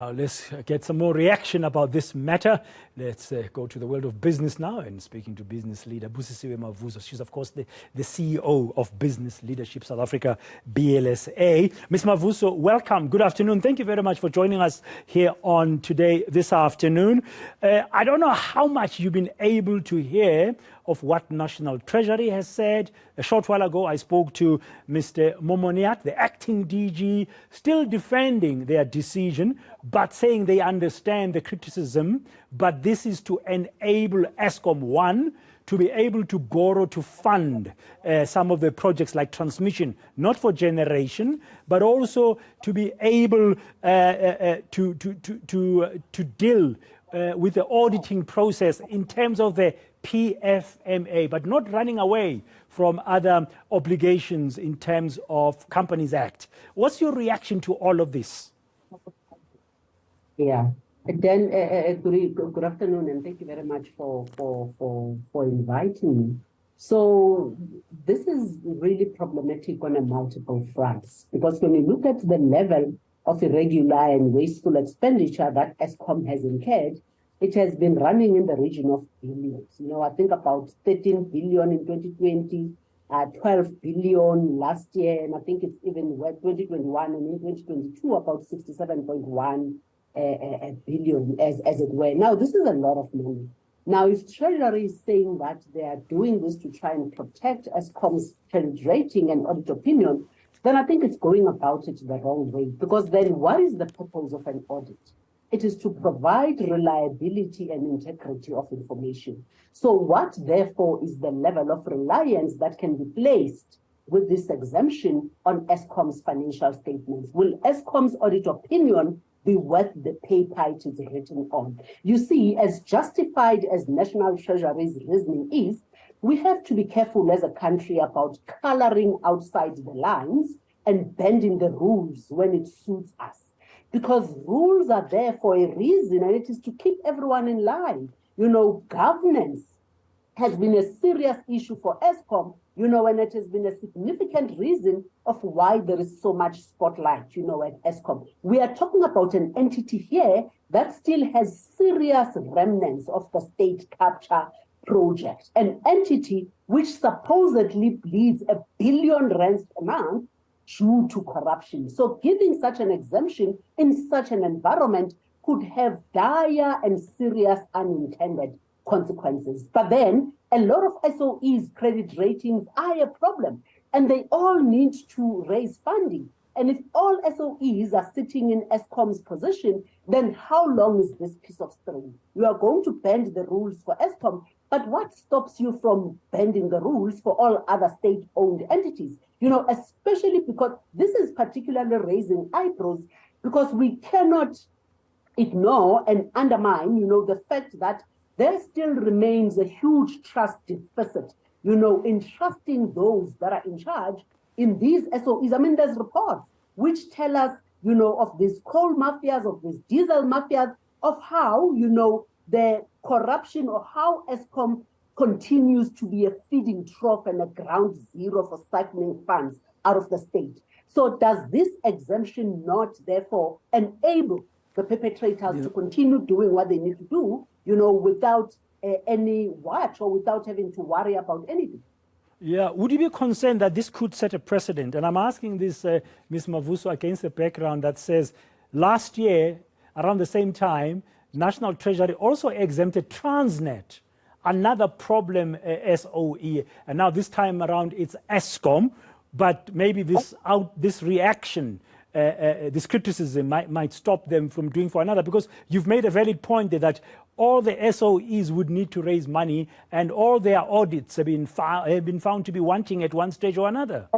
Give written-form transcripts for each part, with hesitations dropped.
Let's get some more reaction about this matter. Let's go to the world of business now and speaking to business leader Busisiwe Mavuso. She's, of course, the CEO of Business Leadership South Africa, BLSA. Ms. Mavuso, welcome. Good afternoon. Thank you very much for joining us here on Today this afternoon. I don't know how much you've been able to hear of what National Treasury has said. A short while ago, I spoke to Mr. Momoniat, the acting DG, still defending their decision, but saying they understand the criticism, but this is to enable Eskom, one, to be able to borrow to fund some of the projects like transmission, not for generation, but also to be able to deal with the auditing process in terms of the PFMA, but not running away from other obligations in terms of Companies Act. What's your reaction to all of this? Yeah, Dan, good afternoon, and thank you very much for inviting me. So this is really problematic on a multiple fronts, because when you look at the level of irregular and wasteful expenditure that Eskom has incurred, it has been running in the region of billions. You know, I think about 13 billion in 2020, 12 billion last year, and I think it's even 2021 and in 2022 about 67.1 billion, as it were. Now, this is a lot of money. Now, if Treasury is saying that they are doing this to try and protect Eskom's credit rating and audit opinion, then I think it's going about it the wrong way. Because then what is the purpose of an audit? It is to provide reliability and integrity of information. So what, therefore, is the level of reliance that can be placed with this exemption on Eskom's financial statements? Will Eskom's audit opinion be worth the paper it is written on? You see, as justified as National Treasury's reasoning is, we have to be careful as a country about coloring outside the lines and bending the rules when it suits us. Because rules are there for a reason, and it is to keep everyone in line. You know, governance has been a serious issue for Eskom, you know, and it has been a significant reason of why there is so much spotlight, you know, at Eskom. We are talking about an entity here that still has serious remnants of the state capture project, an entity which supposedly bleeds R1 billion per month due to corruption. So giving such an exemption in such an environment could have dire and serious unintended consequences. But then a lot of SOEs' credit ratings are a problem, and they all need to raise funding. And if all SOEs are sitting in Eskom's position, then how long is this piece of string? You are going to bend the rules for Eskom, but what stops you from bending the rules for all other state-owned entities? You know, especially because this is particularly raising eyebrows, because we cannot ignore and undermine, you know, the fact that there still remains a huge trust deficit, you know, in trusting those that are in charge in these SOEs. I mean, there's reports which tell us, you know, of these coal mafias, of these diesel mafias, of how, you know, the corruption or how Eskom continues to be a feeding trough and a ground zero for siphoning funds out of the state. So does this exemption not, therefore, enable the perpetrators to continue doing what they need to do, you know, without any watch or without having to worry about anything? Yeah, would you be concerned that this could set a precedent? And I'm asking this, Ms. Mavuso, against the background that says last year, around the same time, National Treasury also exempted Transnet, another problem SOE, and now this time around it's Eskom, but maybe this reaction, this criticism might stop them from doing for another, because you've made a valid point there that all the SOEs would need to raise money, and all their audits have been found to be wanting at one stage or another.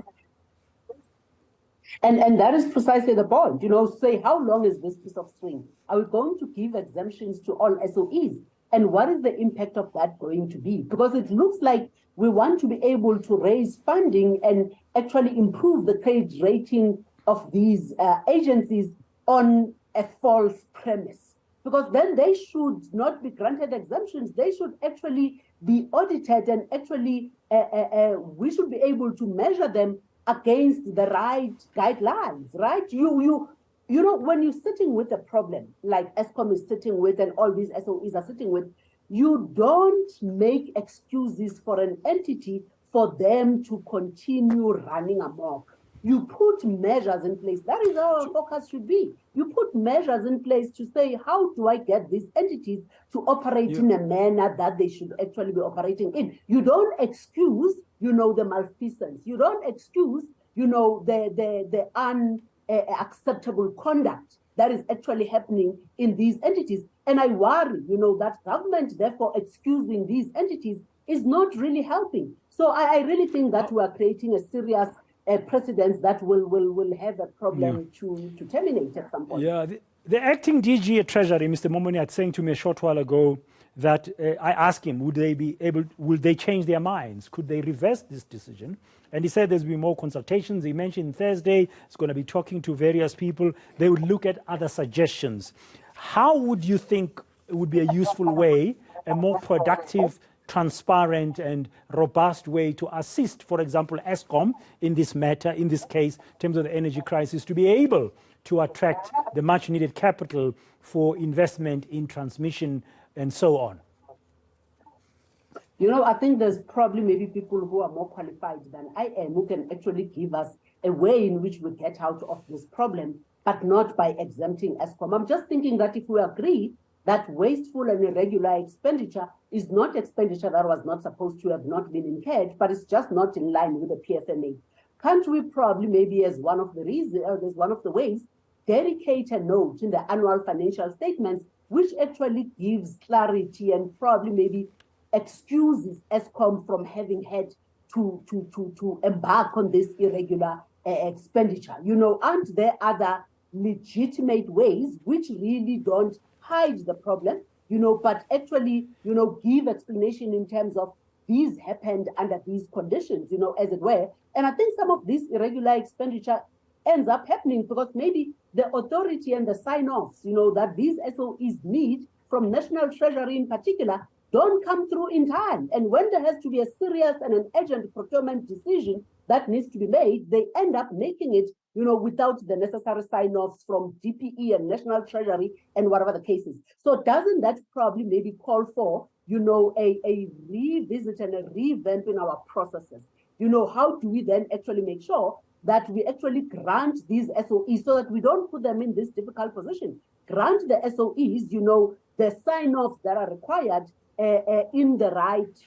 And that is precisely the point. You know, say, how long is this piece of string? Are we going to give exemptions to all SOEs? And what is the impact of that going to be? Because it looks like we want to be able to raise funding and actually improve the credit rating of these agencies on a false premise. Because then they should not be granted exemptions. They should actually be audited, and actually we should be able to measure them against the right guidelines, right? You you know, when you're sitting with a problem, like Eskom is sitting with and all these SOEs are sitting with, you don't make excuses for an entity for them to continue running amok. You put measures in place. That is how our focus should be. You put measures in place to say, how do I get these entities to operate in a manner that they should actually be operating in? You don't excuse, you know, the malfeasance. You don't excuse, you know, the unacceptable conduct that is actually happening in these entities. And I worry, you know, that government, therefore, excusing these entities is not really helping. So I really think that we are creating a serious precedents that will have a problem to terminate at some point. Yeah, the acting DG at Treasury, Mr. Momoni, had saying to me a short while ago that I asked him, would they change their minds? Could they reverse this decision? And he said there's been more consultations. He mentioned Thursday, it's going to be talking to various people. They would look at other suggestions. How would you think it would be a useful way, a more productive, transparent and robust way to assist, for example, Eskom in this matter, in this case, in terms of the energy crisis, to be able to attract the much needed capital for investment in transmission and so on? You know, I think there's probably maybe people who are more qualified than I am who can actually give us a way in which we get out of this problem, but not by exempting Eskom. I'm just thinking that if we agree that wasteful and irregular expenditure is not expenditure that was not supposed to have not been incurred, but it's just not in line with the PFMA. Can't we probably maybe as one of the reasons, as one of the ways, dedicate a note in the annual financial statements which actually gives clarity and probably maybe excuses Eskom from having had to embark on this irregular expenditure? You know, aren't there other legitimate ways which really don't hide the problem, you know, but actually, you know, give explanation in terms of these happened under these conditions, you know, as it were. And I think some of this irregular expenditure ends up happening because maybe the authority and the sign-offs, you know, that these SOEs need from National Treasury in particular don't come through in time. And when there has to be a serious and an urgent procurement decision that needs to be made, they end up making it, you know, without the necessary sign-offs from DPE and National Treasury and whatever the case is. So doesn't that probably maybe call for, you know, a revisit and a revamp in our processes? You know, how do we then actually make sure that we actually grant these SOEs so that we don't put them in this difficult position? Grant the SOEs, you know, the sign-offs that are required in the right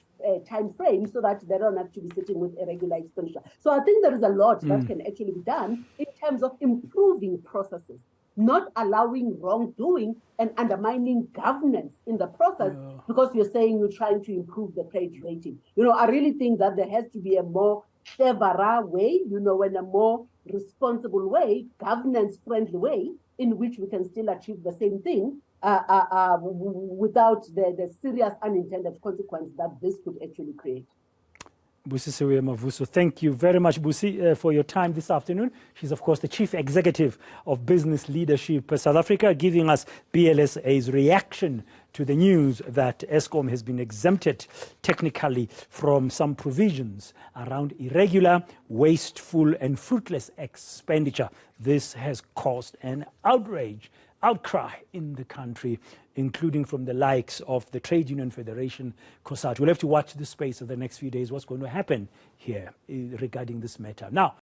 time frame so that they don't have to be sitting with irregular expenditure. So I think there is a lot that can actually be done in terms of improving processes, not allowing wrongdoing and undermining governance in the process because you're saying you're trying to improve the credit rating. You know, I really think that there has to be a more cleverer way, you know, and a more responsible way, governance-friendly way in which we can still achieve the same thing without the serious unintended consequence that this could actually create. Busisiwe Mavuso, thank you very much, Busi, for your time this afternoon. She's, of course, the Chief Executive of Business Leadership South Africa, giving us BLSA's reaction to the news that Eskom has been exempted technically from some provisions around irregular, wasteful and fruitless expenditure. This has caused an outcry in the country, including from the likes of the Trade Union Federation, COSATU. We'll have to watch this space of the next few days, what's going to happen here regarding this matter. Now,